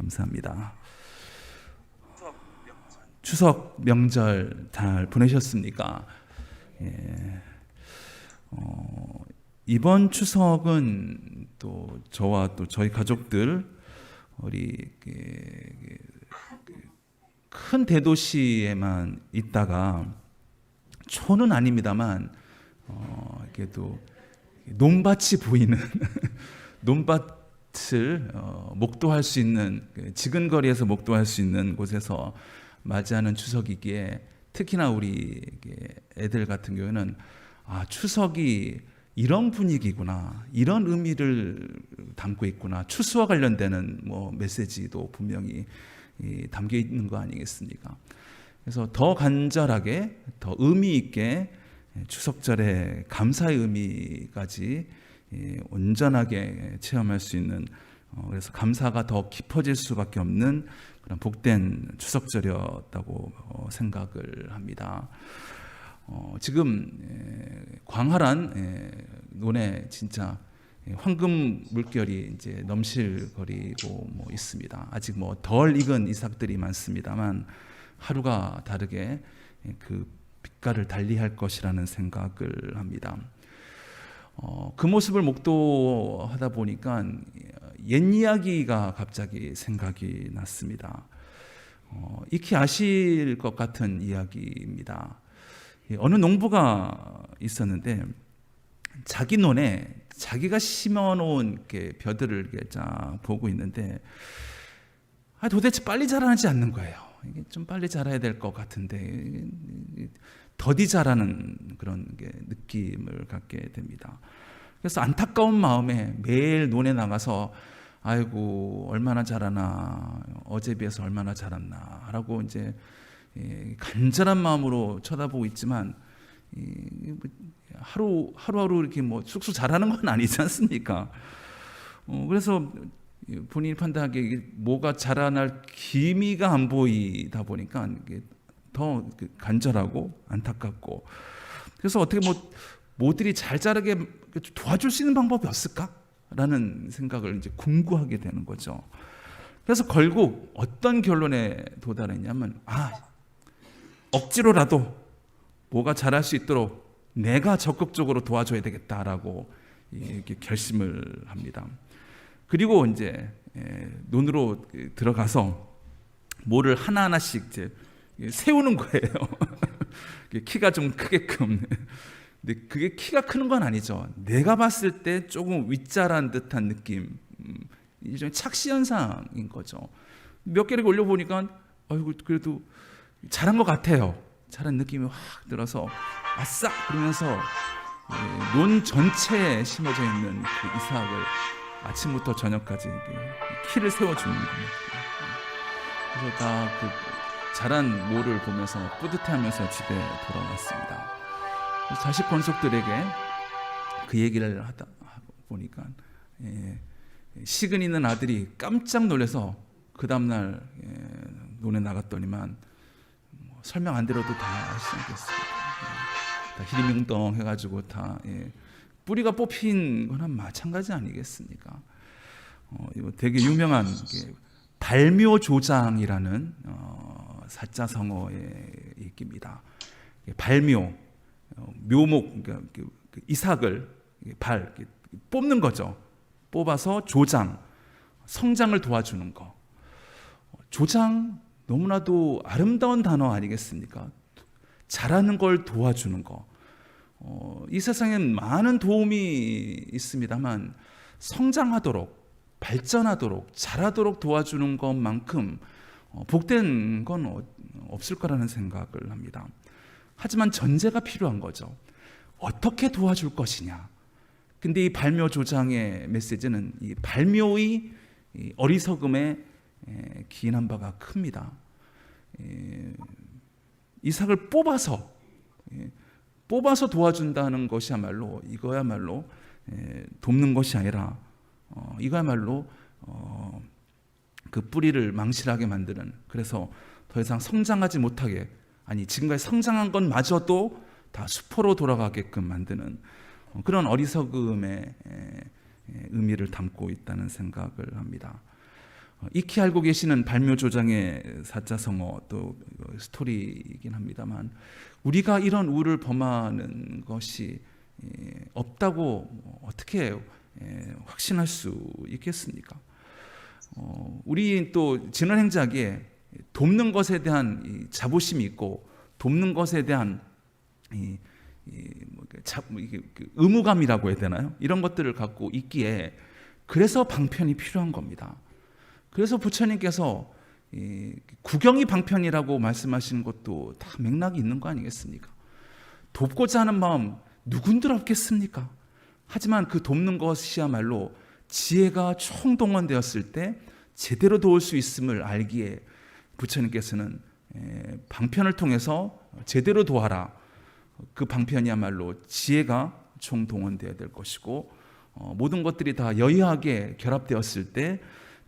감사합니다. 추석 명절 잘 보내셨습니까? 예. 이번 추석은 또 저와 또 저희 가족들 우리 큰 대도시에만 있다가 초는 아닙니다만 이렇게 또 논밭이 보이는 논밭을 목도할 수 있는 지근거리에서 목도할 수 있는 곳에서 맞이하는 추석이기에 특히나 우리 애들 같은 경우에는 추석이 이런 분위기구나, 이런 의미를 담고 있구나, 추수와 관련되는 메시지도 분명히 담겨 있는 거 아니겠습니까? 그래서 더 간절하게, 더 의미 있게 추석절의 감사의 의미까지 온전하게 체험할 수 있는, 그래서 감사가 더 깊어질 수밖에 없는 그런 복된 추석절이었다고 생각을 합니다. 지금 광활한 논에 진짜 황금 물결이 이제 넘실거리고 있습니다. 아직 덜 익은 이삭들이 많습니다만 하루가 다르게 그 빛깔을 달리할 것이라는 생각을 합니다. 그 모습을 목도하다 보니까 옛 이야기가 갑자기 생각이 났습니다. 익히 아실 것 같은 이야기입니다. 어느 농부가 있었는데 자기 논에 자기가 심어놓은 벼들을 쫙 보고 있는데 도대체 빨리 자라지 않는 거예요. 이게 좀 빨리 자라야 될 것 같은데 더디 자라는 그런 느낌을 갖게 됩니다. 그래서 안타까운 마음에 매일 논에 나가서 아이고 얼마나 자라나, 어제 비해서 얼마나 자랐나라고 이제 간절한 마음으로 쳐다보고 있지만 하루하루 이렇게 쑥쑥 자라는 건 아니지 않습니까? 그래서 본인이 판단하기에 뭐가 자라날 기미가 안 보이다 보니까 더 간절하고 안타깝고, 그래서 어떻게 모들이 잘 자라게 도와줄 수 있는 방법이 없을까라는 생각을 이제 궁구하게 되는 거죠. 그래서 결국 어떤 결론에 도달했냐면 억지로라도 뭐가 자랄 수 있도록 내가 적극적으로 도와줘야 되겠다라고 이렇게 결심을 합니다. 그리고 이제 논으로 들어가서 모를 하나하나씩 이제 세우는 거예요. 키가 좀 크게끔. 근데 그게 키가 크는 건 아니죠. 내가 봤을 때 조금 윗자란 듯한 느낌, 일종의 착시 현상인 거죠. 몇 개를 올려보니까 그래도 자란 것 같아요. 자란 느낌이 확 들어서 아싸! 그러면서 논 전체에 심어져 있는 그 이삭을 아침부터 저녁까지 키를 세워주는 겁니다. 그래서 다 그 자란 모를 보면서 뿌듯해하면서 집에 돌아왔습니다. 자식 권속들에게 그 얘기를 하다 보니까 식은 있는 아들이 깜짝 놀라서 그 다음날 논에 나갔더니만 설명 안 드려도 다 아시겠습니다. 다 희리명덩 해가지고 다 뿌리가 뽑힌 거나 마찬가지 아니겠습니까? 이거 되게 유명한 발묘조장이라는 사자성어의 얘기입니다. 발묘, 묘목, 그러니까 이삭을 뽑는 거죠. 뽑아서 조장, 성장을 도와주는 거. 조장, 너무나도 아름다운 단어 아니겠습니까? 자라는 걸 도와주는 거. 이 세상엔 많은 도움이 있습니다만 성장하도록, 발전하도록, 자라도록 도와주는 것만큼 복된 건 없을 거라는 생각을 합니다. 하지만 전제가 필요한 거죠. 어떻게 도와줄 것이냐. 근데 이 발묘조장의 메시지는 이 발묘의 어리석음에 기인한 바가 큽니다. 이삭을 뽑아서 도와준다는 것이야말로 이거야말로 돕는 것이 아니라 이거야말로 그 뿌리를 망실하게 만드는, 그래서 더 이상 성장하지 못하게, 아니 지금까지 성장한 것마저도 다 수포로 돌아가게끔 만드는 그런 어리석음의 의미를 담고 있다는 생각을 합니다. 익히 알고 계시는 발묘조장의 사자성어 또 스토리이긴 합니다만, 우리가 이런 우를 범하는 것이 없다고 어떻게 확신할 수 있겠습니까? 우리 또 진언행자기에 돕는 것에 대한 자부심이 있고, 돕는 것에 대한 의무감이라고 해야 되나요? 이런 것들을 갖고 있기에, 그래서 방편이 필요한 겁니다. 그래서 부처님께서 구경이 방편이라고 말씀하시는 것도 다 맥락이 있는 거 아니겠습니까? 돕고자 하는 마음 누군들 없겠습니까? 하지만 그 돕는 것이야말로 지혜가 총동원되었을 때 제대로 도울 수 있음을 알기에 부처님께서는 방편을 통해서 제대로 도와라. 그 방편이야말로 지혜가 총동원되어야 될 것이고, 모든 것들이 다 여유하게 결합되었을 때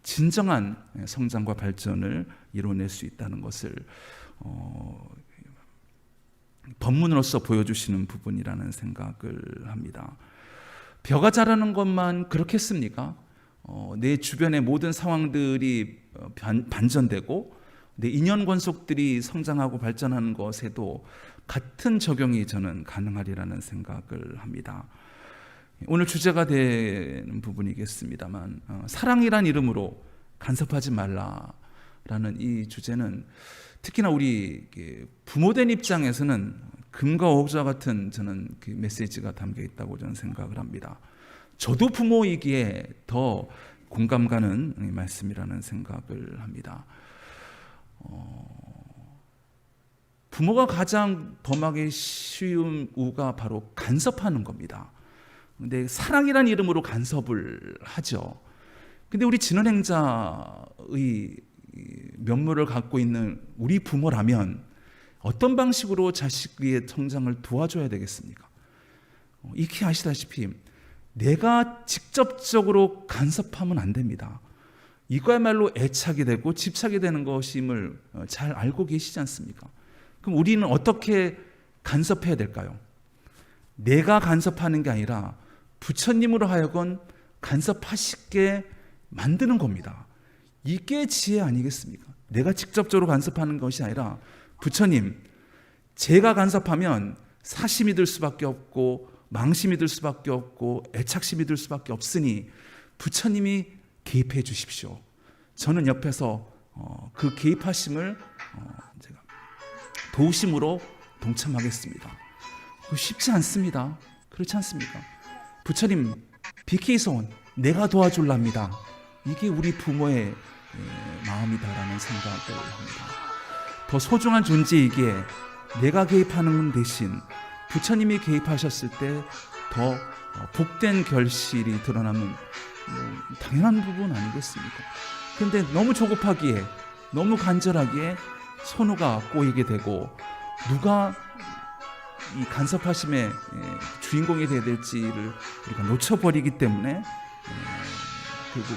진정한 성장과 발전을 이뤄낼 수 있다는 것을 법문으로서 보여주시는 부분이라는 생각을 합니다. 벼가 자라는 것만 그렇겠습니까? 내 주변의 모든 상황들이 반전되고 내 인연 권속들이 성장하고 발전하는 것에도 같은 적용이 저는 가능하리라는 생각을 합니다. 오늘 주제가 되는 부분이겠습니다만, 사랑이란 이름으로 간섭하지 말라라는 이 주제는 특히나 우리 부모된 입장에서는 금과 옥좌 같은 저는 그 메시지가 담겨 있다고 저는 생각을 합니다. 저도 부모이기에 더 공감 가는 말씀이라는 생각을 합니다. 부모가 가장 범하기 쉬운 우가 바로 간섭하는 겁니다. 근데 사랑이라는 이름으로 간섭을 하죠. 근데 우리 진언행자의 면모를 갖고 있는 우리 부모라면 어떤 방식으로 자식의 성장을 도와줘야 되겠습니까? 익히 아시다시피 내가 직접적으로 간섭하면 안 됩니다. 이거야말로 애착이 되고 집착이 되는 것임을 잘 알고 계시지 않습니까? 그럼 우리는 어떻게 간섭해야 될까요? 내가 간섭하는 게 아니라 부처님으로 하여금 간섭하시게 만드는 겁니다. 이게 지혜 아니겠습니까? 내가 직접적으로 간섭하는 것이 아니라 부처님, 제가 간섭하면 사심이 들 수밖에 없고 망심이 들 수밖에 없고 애착심이 들 수밖에 없으니 부처님이 개입해 주십시오. 저는 옆에서 그 개입하심을 제가 도우심으로 동참하겠습니다. 쉽지 않습니다. 그렇지 않습니까? 부처님, 비키손, 내가 도와줄랍니다. 이게 우리 부모의 마음이다라는 생각을 합니다. 더 소중한 존재이기에 내가 개입하는 대신 부처님이 개입하셨을 때 더 복된 결실이 드러나면 당연한 부분 아니겠습니까? 그런데 너무 조급하기에, 너무 간절하기에 선우가 꼬이게 되고, 누가 이 간섭하심의 주인공이 되어야 될지를 우리가 놓쳐버리기 때문에 결국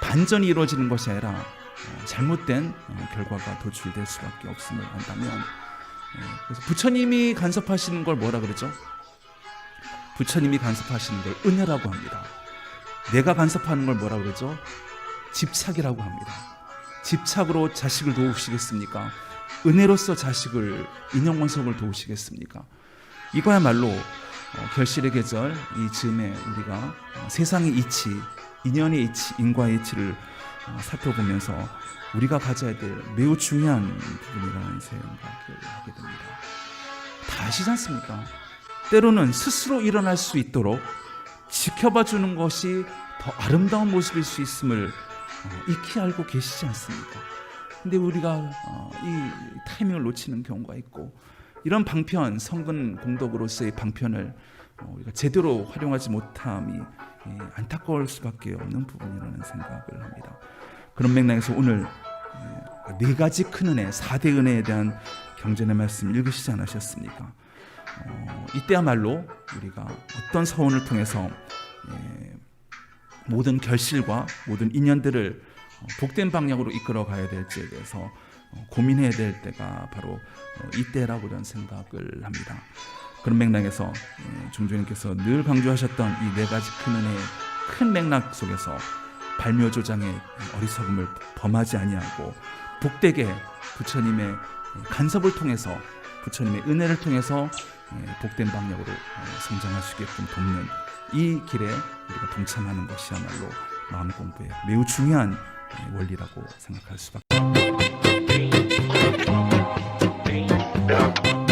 반전이 이루어지는 것이 아니라 잘못된 결과가 도출될 수밖에 없음을 안다면, 그래서 부처님이 간섭하시는 걸 뭐라 그러죠? 부처님이 간섭하시는 걸 은혜라고 합니다. 내가 간섭하는 걸 뭐라 그러죠? 집착이라고 합니다. 집착으로 자식을 도우시겠습니까? 은혜로서 자식을, 인연권속을 도우시겠습니까? 이거야말로 결실의 계절 이 즈음에 우리가 세상의 이치, 인연의 이치, 인과의 이치를 살펴보면서 우리가 가져야 될 매우 중요한 부분이라는 생각을 하게 됩니다. 다 아시지 않습니까? 때로는 스스로 일어날 수 있도록 지켜봐 주는 것이 더 아름다운 모습일 수 있음을 익히 알고 계시지 않습니까? 근데 우리가 이 타이밍을 놓치는 경우가 있고, 이런 방편, 성근 공덕으로서의 방편을 우리가 제대로 활용하지 못함이 안타까울 수밖에 없는 부분이라는 생각을 합니다. 그런 맥락에서 오늘 네 가지 큰 은혜, 4대 은혜에 대한 경전의 말씀 읽으시지 않으셨습니까? 이때야말로 우리가 어떤 서원을 통해서 모든 결실과 모든 인연들을 복된 방향으로 이끌어 가야 될지에 대해서 고민해야 될 때가 바로 이때라고 저는 생각을 합니다. 그런 맥락에서 종조님께서 늘 강조하셨던 이 네 가지 큰 은혜의 큰 맥락 속에서 발묘조장의 어리석음을 범하지 아니하고 복되게 부처님의 간섭을 통해서 부처님의 은혜를 통해서 복된 방향으로 성장할 수 있게끔 돕는 이 길에 우리가 동참하는 것이야말로 마음 공부의 매우 중요한 원리라고 생각할 수밖에 없습니다.